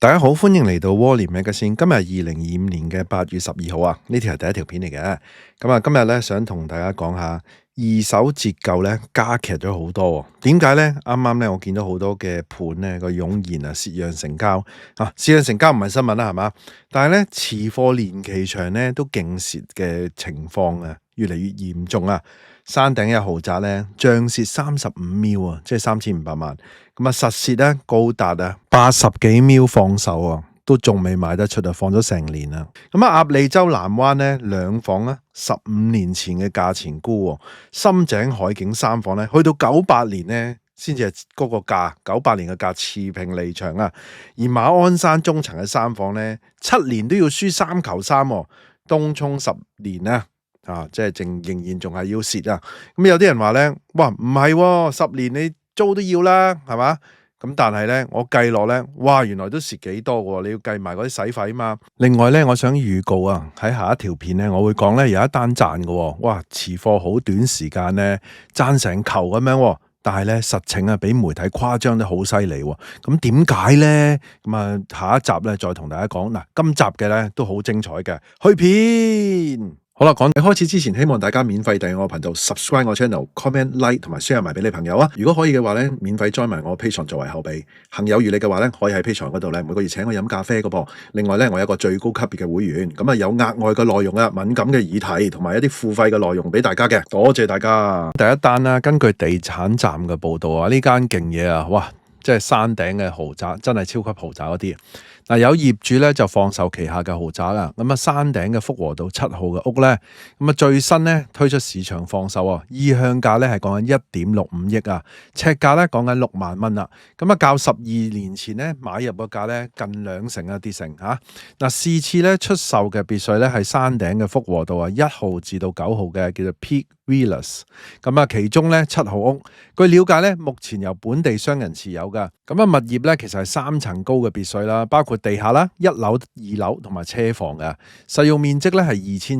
大家好，歡迎嚟到窩廉Magazine。今日係2025年嘅8月12號啊，呢條係第一條片嚟嘅。今日咧想同大家講下二手折舊咧加劇咗好多。點解咧？啱啱咧我見到好多嘅盤咧個湧現啊，蝕讓成交啊，蝕讓成交唔係新聞啦，係嘛？但係咧持貨年期長咧都勁蝕嘅情況啊，越嚟越嚴重啊！山頂嘅豪宅咧，漲蝕35 million啊，即係3500萬。咁啊，實蝕咧高達80幾 million放售啊，都仲未賣得出啊，放咗成年啦。咁啊，鴨脷洲南灣咧兩房咧15年前嘅價錢估，深井海景三房咧去到98年咧先至係嗰個價，98年嘅價持平離場啊。而馬鞍山中層嘅三房咧7年都要輸3球3，東涌10年咧。即係仍然仲係要蝕啊！咁有啲人話咧，哇唔係，10年你租都要啦，係嘛？咁但係咧，我計落咧，哇原來都蝕幾多喎！你要計埋嗰啲使費嘛。另外咧，我想預告啊，喺下一條片咧，我會講咧有一單賺嘅喎，哇持貨好短時間咧賺成球咁樣喎。但係咧實情啊，俾媒體誇張得好犀利喎。咁點解咧？咁啊，下一集咧再同大家講。嗱，今集嘅咧都好精彩嘅，去片。好啦，講開始之前，希望大家免費訂閱我頻道 ，subscribe 我 channel，comment like 同埋 share 埋俾你朋友啊！如果可以嘅話咧，免費 join 埋我 Patreon 作為後備。行有餘力嘅話咧，可以喺 Patreon 嗰度咧每個月請我飲咖啡嘅噃。另外咧，我有一個最高級別嘅會員，咁啊有額外嘅內容啊，敏感嘅議題同埋一啲付費嘅內容俾大家嘅。多謝大家。第一單啦，根據地產站嘅報道啊，呢間勁嘢啊，哇！即係山頂嘅豪宅，真係超級豪宅嗰啲。嗱，有業主咧就放售旗下嘅豪宅啦。咁啊，山頂嘅福和道7號嘅屋咧，咁啊最新咧推出市場放售啊，意向價咧係講緊1.65億啊，尺價咧講緊6萬蚊啦。咁啊，較12年前咧買入個價咧近2成啊，跌成嚇。嗱，是次咧出售嘅別墅咧係山頂嘅福和道1號至到9號嘅，叫做 Peak Villas。咁啊，其中咧7號屋，據了解咧目前由本地商人持有噶。咁啊，物業咧其實係3層高嘅別墅啦，包括地下啦、1樓、2樓同埋車房嘅，實用面積咧係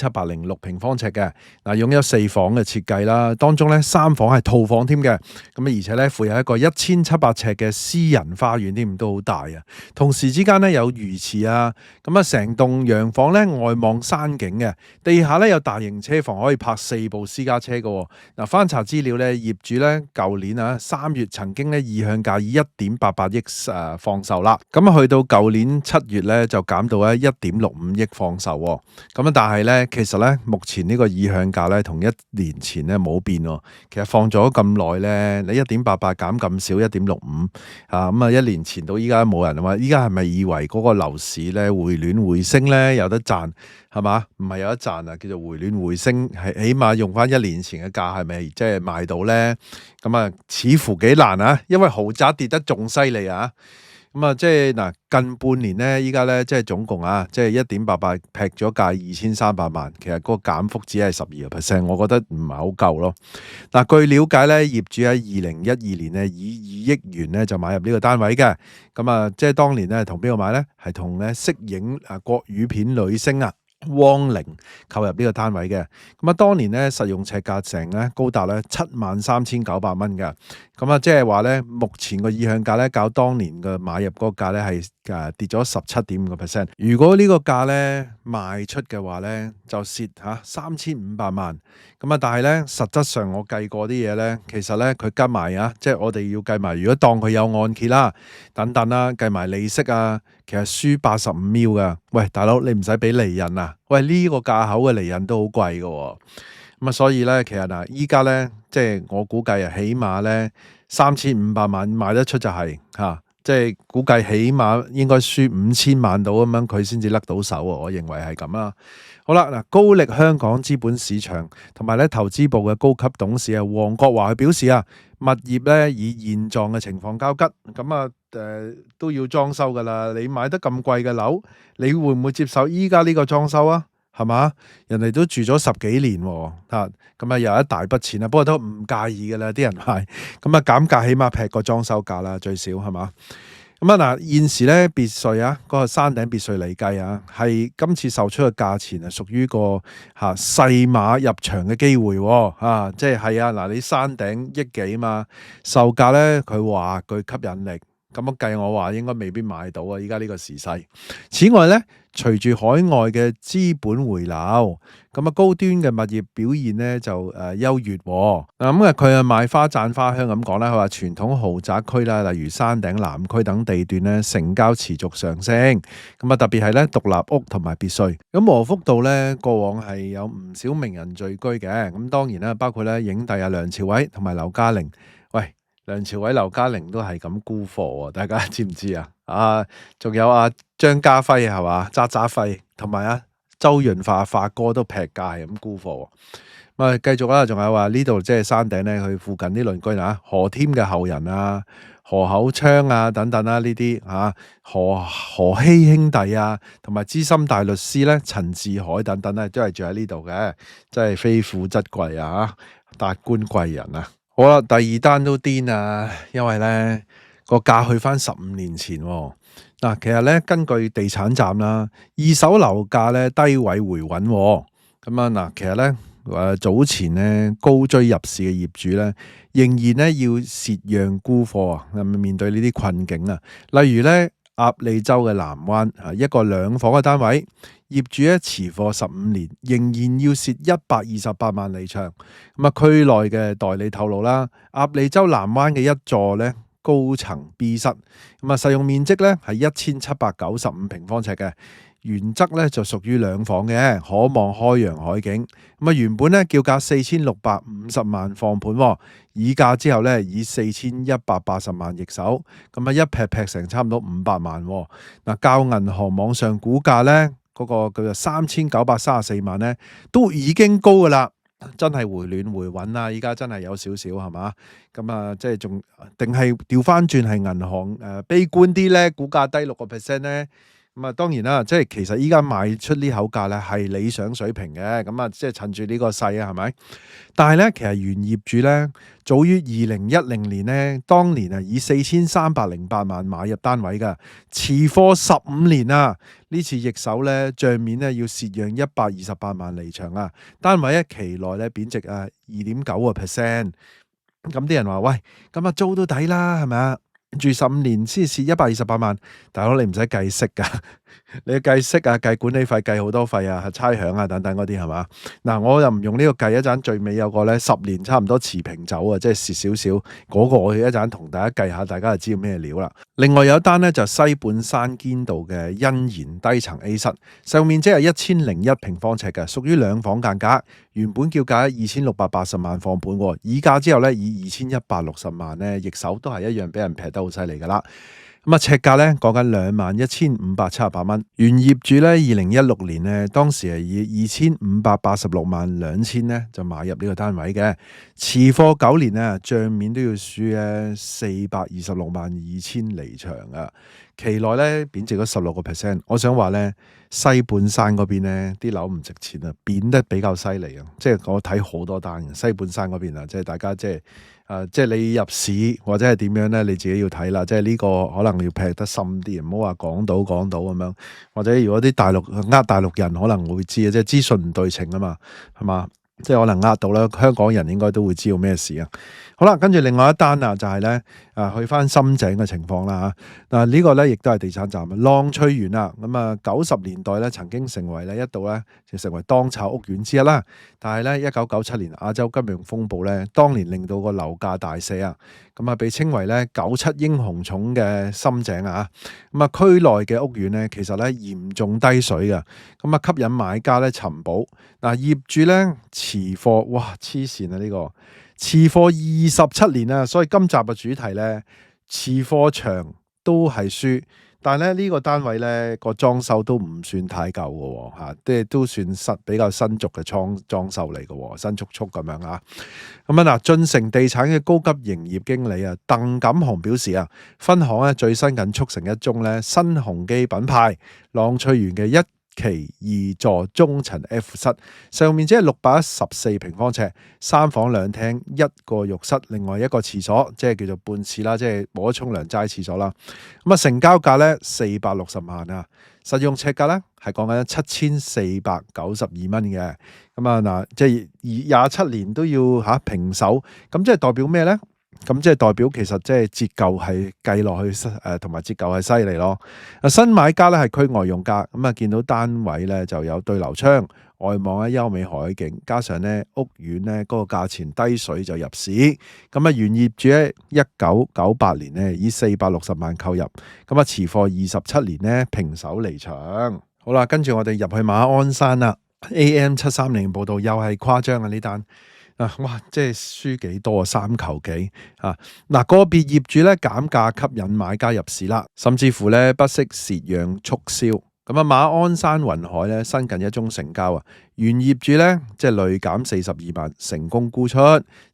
2706平方尺嘅。嗱，擁有4房嘅設計啦，當中咧3房係套房添嘅。咁啊，而且咧附有一個1700尺嘅私人花園添，都好大啊。同時之間咧有魚池啊，咁啊成棟洋房咧外望山景嘅，地下咧有大型車房可以泊4部私家車嘅。嗱，翻查資料咧，業主咧舊年3月曾經咧意向價以1.88億放售啦，咁啊去到舊年7月咧就減到1.65億放售喎。咁啊，但係咧其實咧目前呢個意向價咧同1年前咧冇變喎。其實放咗咁耐咧，你1.88減咁少1.65啊，咁啊1年前到依家冇人話，依家係咪以為嗰個樓市咧回暖回升咧有得賺係嘛？唔係有得賺啊，叫做回暖回升，係起碼用翻1年前嘅價係咪即係賣到咧？咁啊似乎幾難啊，因為豪宅跌得仲犀利啊！咁啊，即係嗱，近半年咧，依家咧即係總共即係1.88劈咗價2300萬，其實嗰個減幅只係12%，我覺得唔係好夠咯。嗱，據了解咧，業主喺2012年咧以2億元咧就買入呢個單位嘅，咁啊，即係當年咧同邊個買咧？係同咧息影國語片女星汪玲購入呢個單位嘅。咁啊，當年咧實用尺價成咧高達73900蚊嘅。咁啊，即係話咧，目前個意向價咧較當年嘅買入嗰個價咧係跌咗17.5%。如果呢個價咧賣出嘅話咧，就蝕3500萬。咁啊，但係咧實質上我計過啲嘢咧，其實咧佢加埋即係我哋要計埋，如果當佢有按揭啦、等等啦，計埋利息其實輸85 million噶。喂，大佬你唔使俾厘印啊？喂，呢個價口嘅厘印都好貴㗎。咁啊，所以咧，其實嗱，依家咧，即係我估計起碼咧3500萬賣得出就係即係估計起碼應該輸5000萬到咁樣，佢先至甩到手。我認為係咁啦。好啦，嗱，高力香港資本市場同埋咧投資部嘅高級董事黃國華佢表示物業咧以現狀嘅情況交吉，咁都要裝修噶啦。你買得咁貴嘅樓，你會唔會接受依家呢個裝修啊？係嘛？人哋都住咗10幾年喎，咁又一大筆錢不過都唔介意㗎啦，啲人買，咁減價起碼劈個裝修價啦，最少係嘛？咁嗱，現時咧別墅嗰個山頂別墅嚟計係今次售出嘅價錢屬於個細碼入場嘅機會即係嗱，你山頂億幾嘛，售價咧佢話具吸引力。咁樣計我話應該未必買到啊！依家呢個時勢。此外咧，隨住海外嘅資本回流，咁啊高端嘅物業表現咧就優越喎。佢賣花讚花香咁講啦，佢話傳統豪宅區啦，例如山頂南區等地段咧，成交持續上升。咁啊特別係咧獨立屋同埋別墅。咁和福道咧過往係有唔少名人聚居嘅，咁當然啦，包括咧影帝啊梁朝偉同埋劉嘉玲。喂！梁朝偉、劉嘉玲都係咁沽貨喎，大家知唔知啊？仲有張家輝係嘛？渣渣輝同埋周潤發哥都劈價咁沽貨喎。繼續啦，仲有話呢度即係山頂咧，佢附近啲鄰居何添嘅後人何口昌等等呢啲何熙兄弟同埋資深大律師咧陳志海等等咧，都係住喺呢度嘅，真係非富則貴達官貴人啊！好啦，第二單都癲啊，因為咧個價去翻15年前喎。其實咧根據地產站啦，二手樓價咧低位回穩喎。其實咧早前咧高追入市嘅業主咧，仍然咧要蝕讓沽貨面對呢啲困境例如咧鴨脷洲嘅南灣一個2房嘅單位，業主咧持貨15年，仍然要蝕128萬離場。區內嘅代理透露啦，鴨脷洲南灣嘅一座咧高層 B 室，實用面積咧係1795平方尺嘅，原則咧就屬於2房嘅，可望開揚海景。原本咧叫價4650萬放盤，議價之後咧以4180萬易手，一劈成差唔多500萬。較銀行網上估價咧嗰個叫做3934萬咧，都已經高噶啦。真係回暖回穩啦，依家真係有少少係嘛？即係仲定係調翻轉係銀行悲觀啲咧，股價低6%咧？當然啦，即係其實依家賣出呢口價咧係理想水平嘅，即係趁住呢個勢係咪？但係咧，其實原業主咧早於2010年咧，當年以4308萬買入單位㗎，持貨15年呢次易手咧帳面咧要蝕讓128萬離場單位一期內咧貶值2.9%。咁啲人話喂，租都抵啦，係咪啊？住15年先蝕128萬，大佬你唔使計息㗎，你計息計管理費，計好多費差餉等等嗰啲係嘛？我又唔用呢個計，一陣最尾有個咧10年差唔多持平走即係蝕少少嗰個，我一陣同大家計下，大家就知道咩料啦。另外有一單咧就西半山堅道嘅欣然低層 A 室，實用面積係1001平方尺嘅，屬於2房間隔，原本叫價2680萬放盤，議價之後咧以2160萬咧易手，都係一樣俾人劈得好犀利噶啦。尺價咧講緊21,578蚊，原業主咧2016年咧當時係以2586萬2千咧就買入呢個單位嘅，持貨9年咧賬面都要輸426萬2千離場期內咧貶值咗16%。我想話咧西半山嗰邊咧啲樓唔值錢貶得比較犀利即係我睇好多單西半山嗰邊即係大家即係你入市或者係點樣咧，你自己要睇啦。即係呢個可能要劈得深啲，唔好話港島咁樣。或者如果啲大陸人可能會知即係資訊唔對稱啊嘛，係嘛？即係可能到啦，香港人應該都會知道咩事好啦，跟住另外一單就係咧去翻深井嘅情況啦呢個咧亦都係地產站浪翠園90年代咧曾經成為咧一度咧就成為當炒屋苑之一啦。但係咧1997年亞洲金融風暴咧，當年令到個樓價大瀉被稱為咧97英雄塚嘅深井區內嘅屋苑咧其實咧嚴重低水吸引買家咧尋寶業主咧持貨哇黐線呢個持貨27年所以今集嘅主題咧持貨長都係輸，但係咧呢個單位咧個裝修都唔算太舊嘅即係都算比較新俗嘅裝修嚟嘅新簇簇咁樣晉城地產嘅高級營業經理鄧錦雄表示分行最新近促成一宗咧新鴻基品牌浪翠園嘅1期2座中層 F 室，實用面積係614平方尺，3房2廳1個浴室，另外一個廁所，即係叫做半廁啦，即係冇得沖涼齋廁所啦。成交價咧460萬實用尺價咧係講緊7492蚊嘅。即係27年都要平手，咁即係代表咩咧？咁即係代表其實即係折舊係計落去同埋折舊係犀利咯。新買家咧係區外用家，咁見到單位咧就有對流窗，外望優美海景，加上咧屋苑咧嗰個價錢低水就入市。原業主咧1998年咧以460萬購入，持貨27年咧平手離場。好啦，跟住我哋入去馬鞍山啦。AM730報道又係誇張啊呢單。哇！即係輸幾多啊？3球幾啊！個別業主咧減價吸引買家入市啦，甚至乎咧不惜蝕讓促銷。馬鞍山雲海咧新近一宗成交啊，原業主咧即係累減42萬，成功沽出，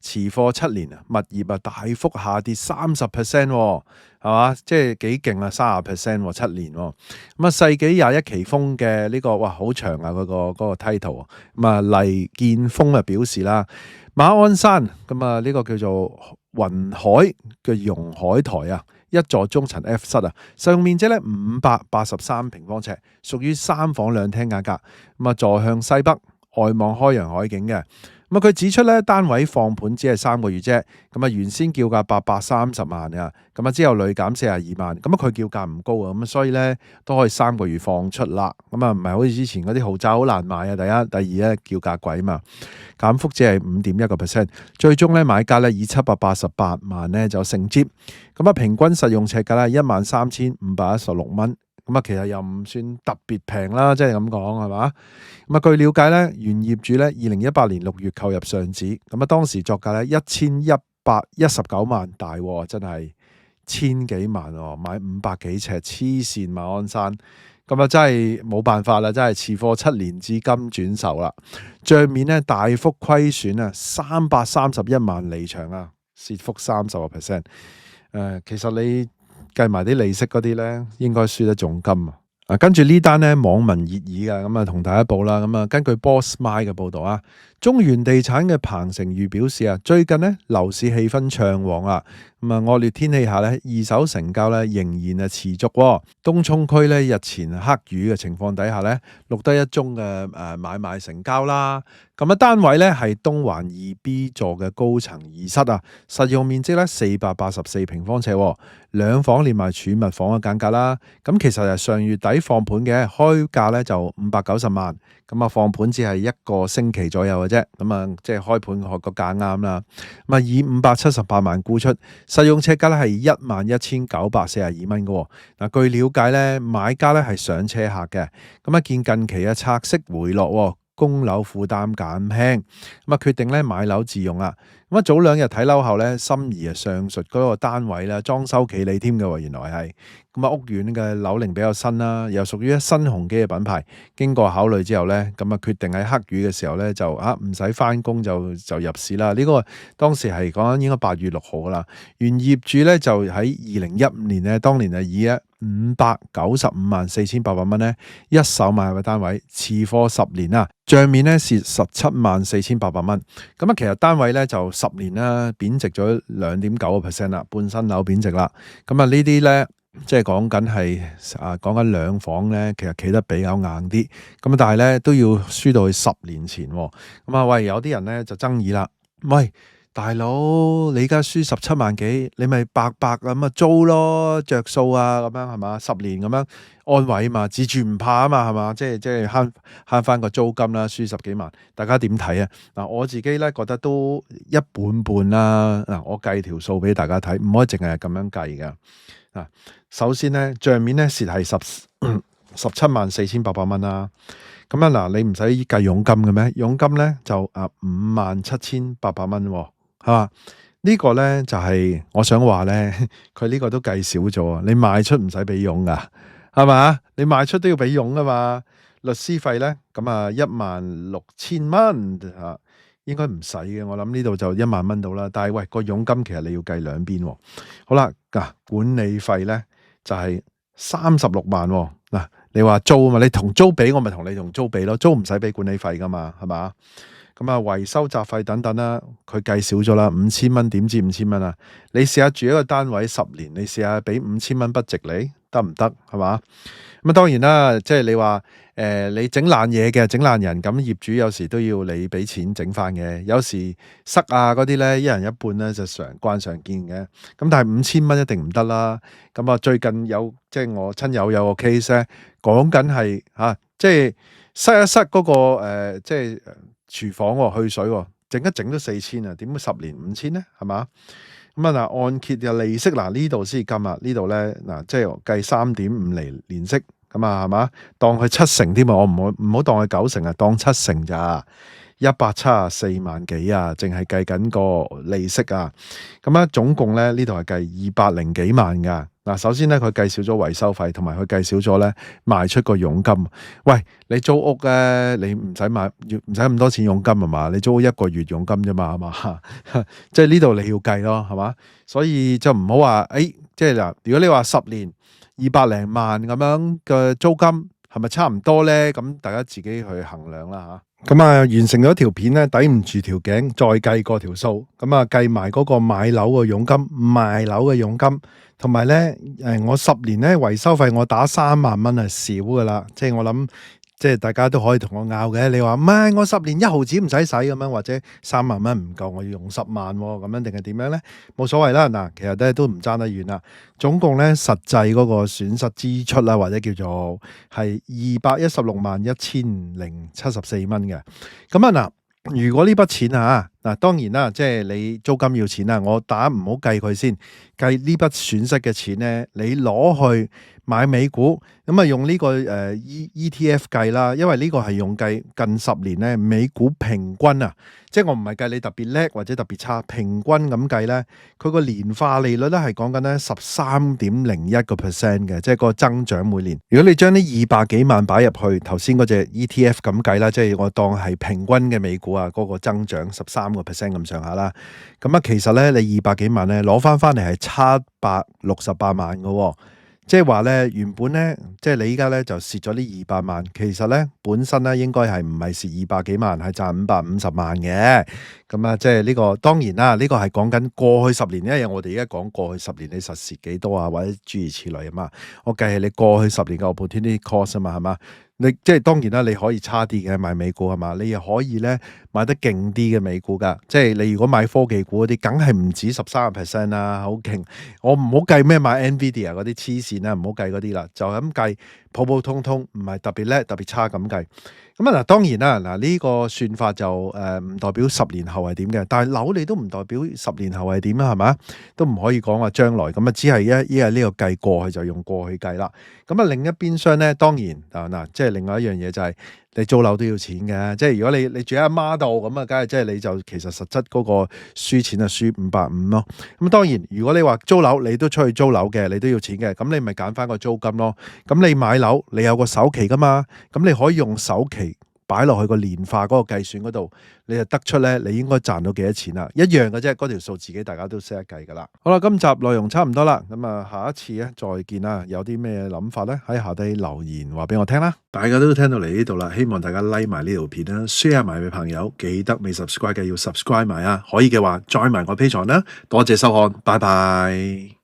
持貨7年啊，物業大幅下跌30%，係嘛？即係幾勁啊，30% 7年。世紀21期豐嘅呢個哇好長啊，嗰個 title。黎建峰表示啦，馬鞍山呢個叫做雲海嘅融海台啊，一座中層 F 室啊，實用面積咧583平方尺，屬於3房2廳價格。坐向西北，外望開揚海景嘅。佢指出咧，單位放盤只係3個月啫。原先叫價830萬啊，之後累減42萬。佢叫價唔高啊，所以咧都可以3個月放出啦。唔係好似之前嗰啲豪宅好難買啊。第一，第二咧叫價貴嘛，減幅只係5.1%。最終咧買家咧以788萬咧就承接。平均實用尺價咧13,516蚊。其實又唔算特別平啦，即係咁講係嘛？據了解咧，原業主咧2018年6月購入上址，當時作價咧1119萬，大喎，真係千幾萬喎，買500幾尺，黐線馬鞍山，真係冇辦法啦，真係持貨7年至今轉售啦，帳面咧大幅虧損啊，331萬離場啊，蝕幅30%。其實你計埋啲利息嗰啲咧，應該輸得仲金啊！跟住呢單咧網民熱議嘅，同大家報啦。根據 Boss My 嘅報道啊，中原地產嘅彭成宇表示啊，最近咧樓市氣氛暢旺啊。惡劣天氣下咧，二手成交咧仍然持續。東涌區咧日前黑雨嘅情況底下咧，錄得一宗嘅買賣成交啦。單位咧係東環2B 座嘅高層2室啊，實用面積咧484平方尺，2房連埋儲物房嘅間隔啦。其實係上月底放盤嘅，開價咧就590萬。放盤只係1個星期左右嘅啫。即係開盤個價啱啦。以578萬沽出。實用尺價咧係11,942蚊嘅。據了解咧，買家咧係上車客嘅。見近期嘅拆息回落，供樓負擔減輕，決定咧買樓自用啦。早2日睇樓後咧，心儀上述嗰個單位咧裝修企理添嘅，原來係屋苑嘅樓齡比較新啦，又屬於新鴻基嘅品牌。經過考慮之後咧，決定喺黑雨嘅時候咧就唔使翻工就入市啦。呢個當時係講緊應該8月6號啦。原業主咧就喺2015年咧，當年係以595萬4,800蚊咧一手買入嘅單位，持貨10年啦，帳面咧蝕17萬4,800蚊。其實單位咧就10年啦，貶值咗2.9% 啦，半新樓貶值啦。呢啲咧即係講緊係講緊2房咧，其實企得比較硬啲。但係咧都要輸到去10年前。喂，有啲人咧就爭議啦。喂，大佬，你而家輸17萬幾，你咪白租咯，着數啊，咁樣係嘛？10年咁樣安慰嘛，自住唔怕啊嘛，係嘛？即係慳翻個租金啦，輸10幾萬，大家點睇啊？我自己咧覺得都一半半啦。我計條數俾大家睇，唔可以淨係咁樣計噶。首先咧，帳面咧蝕係17萬4,800蚊啦。你唔使計佣金嘅咩？佣金咧就57,800蚊，係嘛？呢個咧就係我想話咧，佢呢個都計少咗。你賣出唔使俾佣噶，係嘛？你賣出都要俾佣噶嘛？律師費咧16000蚊吓，應該唔使嘅。我諗呢度就1萬蚊到啦。但係喂，個佣金其實你要計兩邊。好啦，管理費咧就係36萬。你話租啊嘛，你同租比，我咪同你同租比咯。租唔使俾管理費噶嘛，係嘛？維修雜費等等啦，佢計少咗啦，5,000蚊，點知5,000蚊啊？你試下住一個單位10年，你試下俾5,000蚊不值你得唔得？係嘛？咁當然啦，即係你話你整爛嘢嘅，整爛人，咁業主有時都要你俾錢整翻嘅。有時塞啊嗰啲咧，一人一半咧就慣常見嘅。咁但係5000蚊一定唔得啦。咁啊，最近即係我親友有個 case 咧，講緊係即係塞一塞嗰個即係廚房喎，去水喎，整一整都4000啊，點會10年5000咧？係嘛？咁啊嗱，按揭嘅利息嗱呢度先金啊，呢度咧嗱即係計3.5厘年息。咁啊，係嘛？當佢70%添啊，我唔好當佢90%啊，當70%咋？174萬幾啊，淨係計緊個利息啊。咁啊，總共咧呢度係計200零幾萬噶。嗱，首先咧佢計少咗維修費，同埋佢計少咗咧賣出個佣金。喂，你租屋咧，你唔使咁多錢佣金係嘛？你租1個月佣金啫嘛，係嘛？即係呢度你要計咯，係嘛？所以就唔好話即係嗱，如果你話10年200零萬咁樣嘅租金係咪差唔多咧？咁大家自己去衡量啦吓。咁啊，完成咗條片咧，抵唔住條頸，再計過條數。咁啊，計埋嗰個買樓嘅佣金、賣樓嘅佣金，同埋咧我10年咧維修費我打3萬蚊係少噶啦。即係我諗，即係大家都可以同我拗嘅。你話唔係我10年1毫子唔使使咁樣，或者3萬蚊唔夠，我要用10萬咁樣，定係點樣咧？冇所謂啦。嗱，其實咧都唔爭得遠啦。總共咧實際嗰個損失支出啦，或者叫做係2161074蚊嘅。咁啊嗱，如果呢筆錢嗱，當然啦，即係你租金要錢啦，我唔好計佢先，計呢筆損失嘅錢咧，你攞去買美股，咁啊用呢個ETF 計啦，因為呢個係用計近10年咧美股平均啊，即係我唔係計你特別叻或者特別差，平均咁計咧，佢個年化利率咧係講緊咧13.01%嘅，即係個增長每年。如果你將呢200幾萬擺入去頭先嗰隻 ETF 咁計啦，即係我當係平均嘅美股啊，嗰個增長13%咁上下啦。咁啊，其實咧你200幾萬咧攞翻嚟係768萬嘅。即係話咧，原本咧，即係你依家咧就蝕咗呢200萬，其實咧本身咧應該係唔係蝕200幾萬，係賺550萬嘅。咁啊，即係呢個當然啦，呢個係講緊過去10年，因為我哋而家講過去10年你實蝕幾多啊，或者諸如此類啊嘛。我計係你過去10年嘅 opportunity cost 啊嘛，係嘛？你即係當然啦，你可以差啲嘅買美股係嘛，你又可以咧買得勁啲嘅美股噶，即係你如果買科技股嗰啲，梗係唔止13% 啦，好勁！我唔好計咩買 Nvidia 嗰啲黐線啦，唔好計嗰啲啦，就咁計普普通通，唔係特別叻特別差咁計。咁啊嗱，當然啦，嗱呢個算法就唔代表10年後係點嘅，但係樓你都唔代表10年後係點啦，係嘛？都唔可以講話將來咁啊，只係依係呢個計過去就用過去計啦。咁啊，另一邊廂咧，當然嗱，即係另外一樣嘢就係你租樓都要錢嘅，即係如果你住喺阿媽度咁啊，梗係即係你就其實實質嗰個輸錢啊輸550咯。咁當然，如果你話租樓你都出去租樓嘅，你都要錢嘅，咁你咪揀翻個租金咯。咁你買樓你有個首期噶嘛，咁你可以用首期擺落去個年化嗰個計算嗰度，你就得出咧，你應該賺到幾多錢啦？一樣嘅啫，嗰條數自己大家都識得計噶啦。好啦，今集內容差唔多啦，咁啊下一次咧再見啦。有啲咩諗法咧喺下底留言話俾我聽啦。大家都聽到嚟呢度啦，希望大家 like 埋呢條片啦 ，share 埋俾朋友，記得未 subscribe 嘅要 subscribe 埋啊。可以嘅話 join 埋我 Patreon啦。多謝收看，拜拜。